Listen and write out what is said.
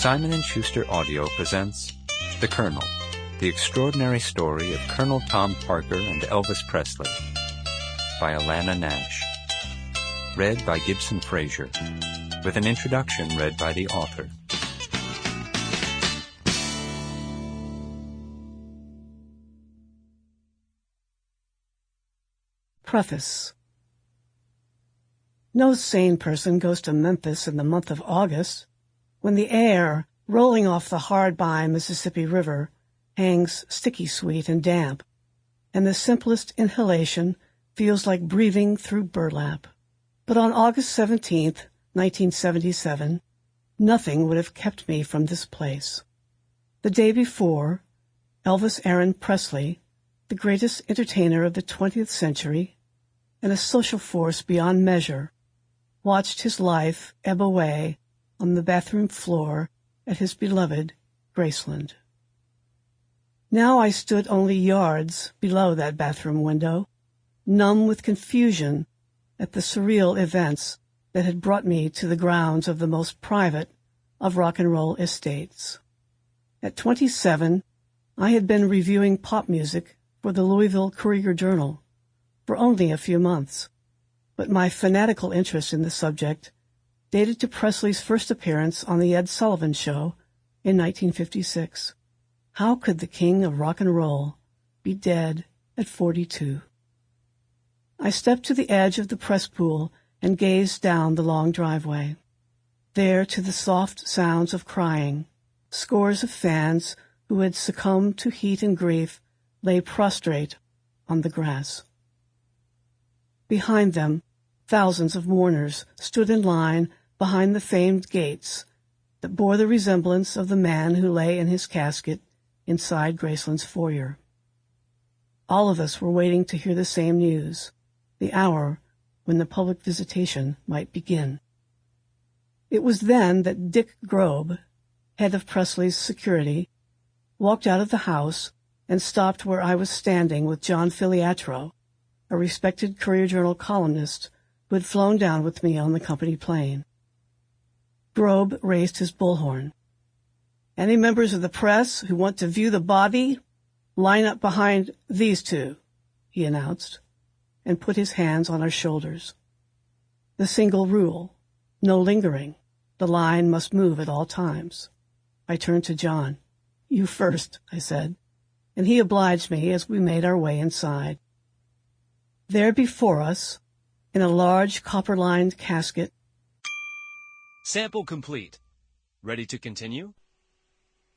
Simon & Schuster Audio presents The Colonel, the extraordinary story of Colonel Tom Parker and Elvis Presley, by Alanna Nash. Read by Gibson Frazier, with an introduction read by the author. Preface. No sane person goes to Memphis in the month of August, when the air, rolling off the hard-by Mississippi River, hangs sticky sweet and damp, and the simplest inhalation feels like breathing through burlap. But on August 17th, 1977, nothing would have kept me from this place. The day before, Elvis Aaron Presley, the greatest entertainer of the 20th century, and a social force beyond measure, watched his life ebb away on the bathroom floor at his beloved Graceland. Now I stood only yards below that bathroom window, numb with confusion at the surreal events that had brought me to the grounds of the most private of rock and roll estates. At 27, I had been reviewing pop music for the Louisville Courier-Journal for only a few months, but my fanatical interest in the subject dated to Presley's first appearance on The Ed Sullivan Show in 1956. How could the king of rock and roll be dead at 42? I stepped to the edge of the press pool and gazed down the long driveway. There, to the soft sounds of crying, scores of fans who had succumbed to heat and grief lay prostrate on the grass. Behind them, thousands of mourners stood in line behind the famed gates that bore the resemblance of the man who lay in his casket inside Graceland's foyer. All of us were waiting to hear the same news, the hour when the public visitation might begin. It was then that Dick Grobe, head of Presley's security, walked out of the house and stopped where I was standing with John Filiatro, a respected Courier-Journal columnist who had flown down with me on the company plane. Grobe raised his bullhorn. "Any members of the press who want to view the body, line up behind these two," he announced, and put his hands on our shoulders. The single rule, no lingering. The line must move at all times. I turned to John. "You first," I said, and he obliged me as we made our way inside. There before us, in a large copper-lined casket, Sample complete. Ready to continue?